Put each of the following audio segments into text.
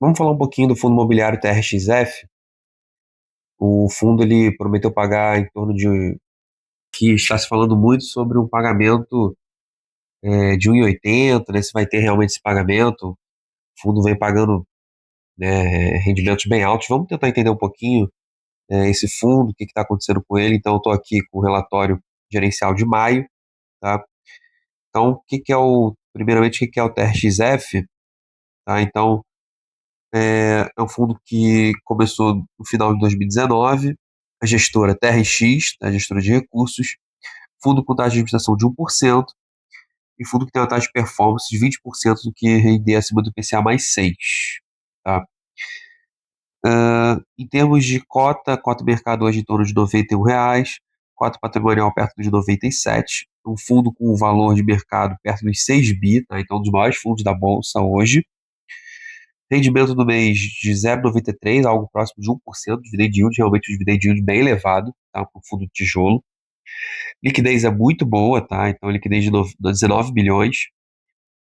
Vamos falar um pouquinho do fundo imobiliário TRXF. O fundo ele prometeu pagar em torno de que está se falando muito sobre um pagamento de 1,80, né? Se vai ter realmente esse pagamento. O fundo vem pagando, né, rendimentos bem altos. Vamos tentar entender um pouquinho esse fundo, o que está acontecendo com ele. Então, eu estou aqui com o relatório gerencial de maio, tá? Então, primeiramente, o que que é o TRXF? Tá? Então, é um fundo que começou no final de 2019, a gestora TRX, a gestora de recursos, fundo com taxa de administração de 1% e fundo que tem uma taxa de performance de 20% do que render acima do IPCA mais 6. Tá? Em termos de cota mercado hoje em torno de R$ 91, cota patrimonial perto de 97, um fundo com um valor de mercado perto dos 6 bi, tá? Então um dos maiores fundos da Bolsa hoje. Rendimento do mês de 0,93, algo próximo de 1%, dividend yield, realmente um dividend yield bem elevado, tá? Para o fundo de tijolo. Liquidez é muito boa, tá? Então, liquidez de 19 bilhões,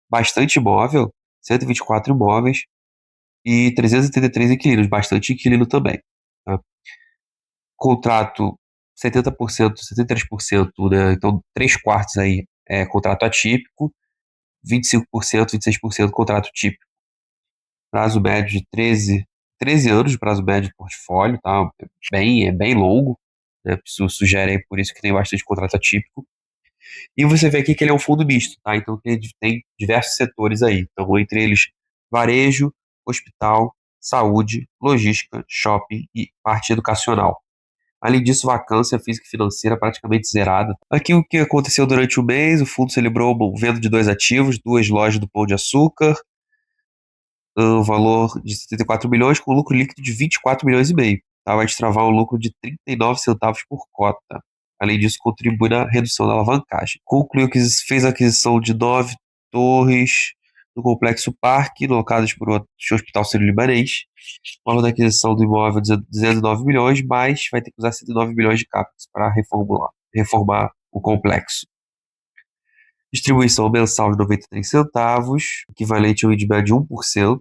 bastante imóvel, 124 imóveis e 333 inquilinos, bastante inquilino também, tá? Contrato 70%, 73%, né? Então, 3 quartos aí é contrato atípico, 25%, 26% contrato típico. Prazo médio de 13 anos de prazo médio de portfólio, tá? É bem longo, né? Isso sugere aí por isso que tem bastante contrato atípico. E você vê aqui que ele é um fundo misto, tá? Então tem diversos setores aí. Então, entre eles, varejo, hospital, saúde, logística, shopping e parte educacional. Além disso, vacância física e financeira praticamente zerada. Aqui o que aconteceu durante o mês, o fundo celebrou uma venda de dois ativos, duas lojas do Pão de Açúcar, um valor de 74 milhões com lucro líquido de 24 milhões e meio. Tá? Vai destravar um lucro de 39 centavos por cota. Além disso, contribui na redução da alavancagem. Concluiu que fez a aquisição de 9 torres no Complexo Parque, locadas por outro Hospital Sírio-Libanês. O valor da aquisição do imóvel de 209 milhões, mas vai ter que usar 109 milhões de capex para reformar o complexo. Distribuição mensal de 93 centavos, equivalente a um IDMEA de 1%.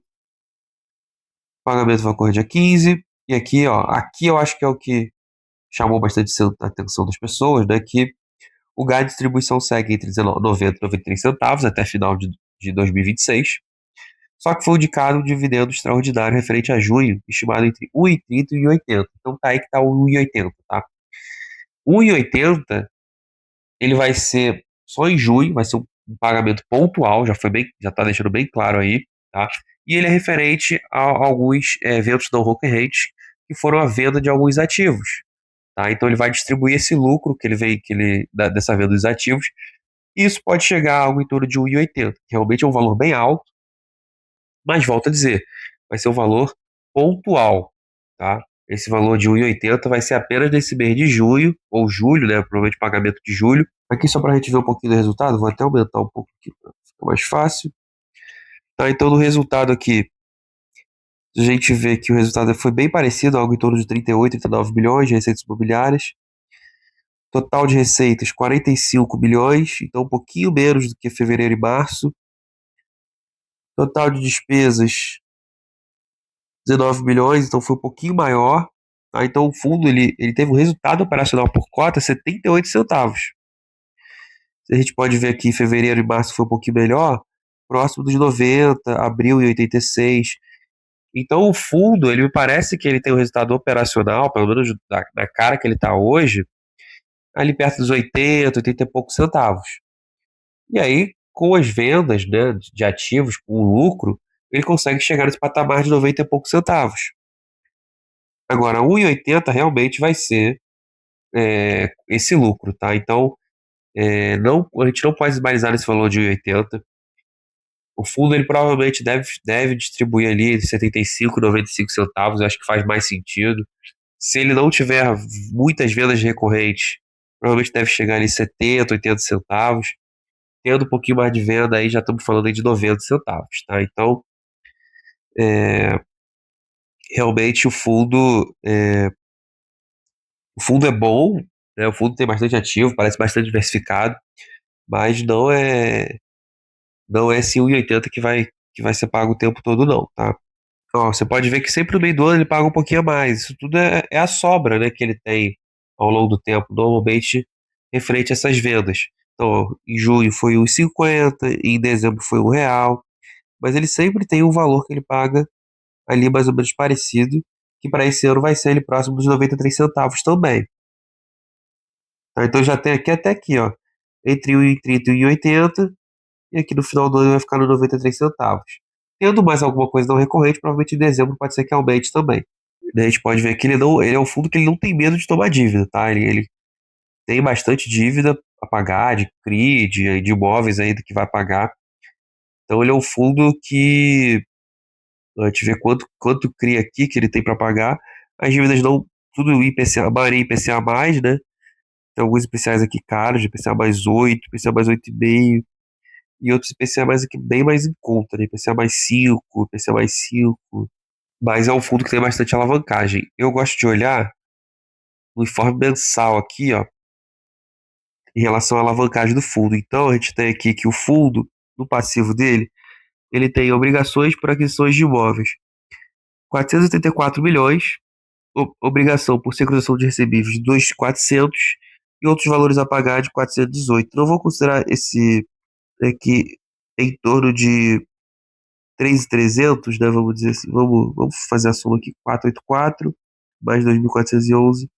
Pagamento vai ocorrer dia 15. E aqui, ó, aqui eu acho que é o que chamou bastante a atenção das pessoas, né? Que o gás de distribuição segue entre 90 e 93 centavos até final de 2026. Só que foi indicado um dividendo extraordinário referente a junho, estimado entre 1,30 e 1,80. Então tá aí que tá o 1,80, tá? 1,80 ele vai ser só em junho, vai ser um pagamento pontual, já tá deixando bem claro aí, tá? E ele é referente a alguns eventos não recorrentes, que foram a venda de alguns ativos, tá? Então ele vai distribuir esse lucro dessa venda dos ativos, e isso pode chegar a algo em torno de 1,80, que realmente é um valor bem alto, mas volto a dizer, vai ser um valor pontual, tá? Esse valor de 1,80 vai ser apenas nesse mês de junho, ou julho, né? Provavelmente pagamento de julho. Aqui só para a gente ver um pouquinho do resultado, vou até aumentar um pouco aqui para ficar mais fácil. Tá, então no resultado aqui, a gente vê que o resultado foi bem parecido, algo em torno de 38, 39 bilhões de receitas imobiliárias. Total de receitas, 45 bilhões, então um pouquinho menos do que fevereiro e março. Total de despesas, 19 bilhões, então foi um pouquinho maior. Tá? Então o fundo ele teve um resultado operacional por cota 78 centavos. A gente pode ver aqui, fevereiro e março foi um pouquinho melhor, próximo dos 90, abril em 86. Então o fundo, ele me parece que ele tem um resultado operacional, pelo menos na cara que ele está hoje, ali perto dos 80, 80 e poucos centavos. E aí, com as vendas, né, de ativos, com o lucro, ele consegue chegar nesse patamar de 90 e poucos centavos. Agora, 1,80 realmente vai ser esse lucro, tá? Então, a gente não pode esbalizar nesse valor de 1,80. O fundo ele provavelmente deve distribuir ali entre 75 e 95 centavos, eu acho que faz mais sentido. Se ele não tiver muitas vendas recorrentes, provavelmente deve chegar ali 70, 80 centavos. Tendo um pouquinho mais de venda, aí já estamos falando aí de 90 centavos, tá? Então, é, realmente o fundo é bom, né? O fundo tem bastante ativo, parece bastante diversificado, mas não é esse 1,80 que vai ser pago o tempo todo não, tá? Ó, você pode ver que sempre no meio do ano ele paga um pouquinho a mais. Isso tudo é a sobra, né, que ele tem ao longo do tempo, normalmente referente a essas vendas. Então, ó, em junho foi 1,50, em dezembro foi R$ 1, mas ele sempre tem um valor que ele paga ali mais ou menos parecido, que para esse ano vai ser ele próximo dos 93 centavos também. Tá? Então já tem aqui até aqui, ó, entre 1,30 e 1,80, e aqui no final do ano vai ficar no 93 centavos. Tendo mais alguma coisa não recorrente, provavelmente em dezembro pode ser que aumente também. Daí a gente pode ver que ele é um fundo que ele não tem medo de tomar dívida, tá? Ele tem bastante dívida a pagar, de CRI, de imóveis ainda que vai pagar. Então ele é um fundo que a gente vê quanto CRI aqui que ele tem para pagar. As dívidas não, tudo IPCA, a maioria IPCA mais, né? Tem alguns IPCAs aqui caros, de IPCA mais 8, IPCA mais 8,5, e outros IPCA mais aqui bem mais em conta, né? IPCA mais 5, IPCA mais 5. Mas é um fundo que tem bastante alavancagem. Eu gosto de olhar no informe mensal aqui, ó, em relação à alavancagem do fundo. Então, a gente tem aqui que o fundo, no passivo dele, ele tem obrigações por aquisições de imóveis. 484 milhões, obrigação por securitização de recebíveis de 2.400 e outros valores a pagar de 418. Não vou considerar esse aqui em torno de 3.300, né? Vamos dizer assim, vamos fazer a soma aqui: 484 mais 2.411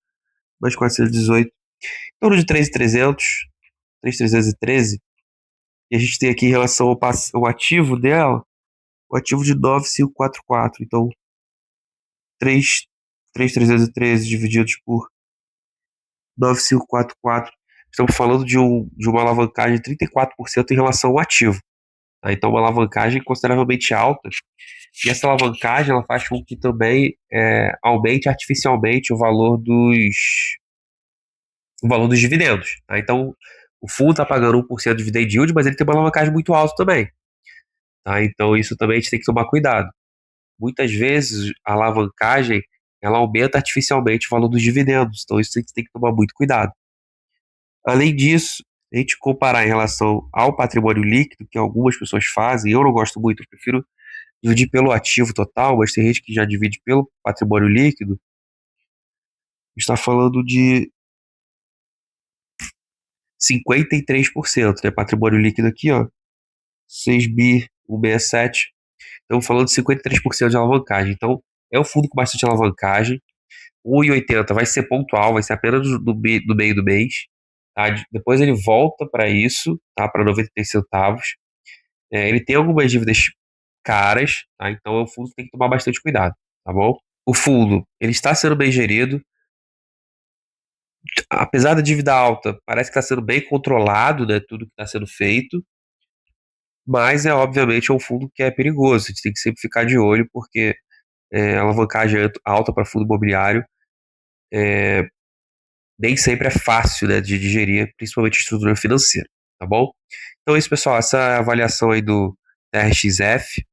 mais 418, em torno de 3.300, 3.313. E a gente tem aqui em relação ao ativo dela, o ativo de 9.544. Então, 3.313 divididos por 9.544. Estamos falando de uma alavancagem de 34% em relação ao ativo. Tá? Então, uma alavancagem consideravelmente alta. E essa alavancagem ela faz com que também aumente artificialmente o valor dos dividendos. Tá? Então, o fundo está pagando 1% de dividend yield, mas ele tem uma alavancagem muito alta também. Tá? Então, isso também a gente tem que tomar cuidado. Muitas vezes, a alavancagem ela aumenta artificialmente o valor dos dividendos. Então, isso a gente tem que tomar muito cuidado. Além disso, a gente comparar em relação ao patrimônio líquido, que algumas pessoas fazem, eu não gosto muito, eu prefiro dividir pelo ativo total, mas tem gente que já divide pelo patrimônio líquido, está falando de 53%, né? Patrimônio líquido aqui, ó, 6.167. Estamos falando de 53% de alavancagem. Então, é um fundo com bastante alavancagem. 1,80 vai ser pontual, vai ser apenas no meio do mês. Tá? Depois ele volta para isso, tá? Para 93 centavos. Ele tem algumas dívidas caras, tá? Então é um fundo que tem que tomar bastante cuidado, tá bom? O fundo, ele está sendo bem gerido. Apesar da dívida alta, parece que está sendo bem controlado, né? Tudo que está sendo feito. Mas obviamente é um fundo que é perigoso. A gente tem que sempre ficar de olho, porque a alavancagem alta para fundo imobiliário nem sempre é fácil, né, de digerir, principalmente estrutura financeira, tá bom? Então é isso, pessoal. Essa é a avaliação aí do TRXF.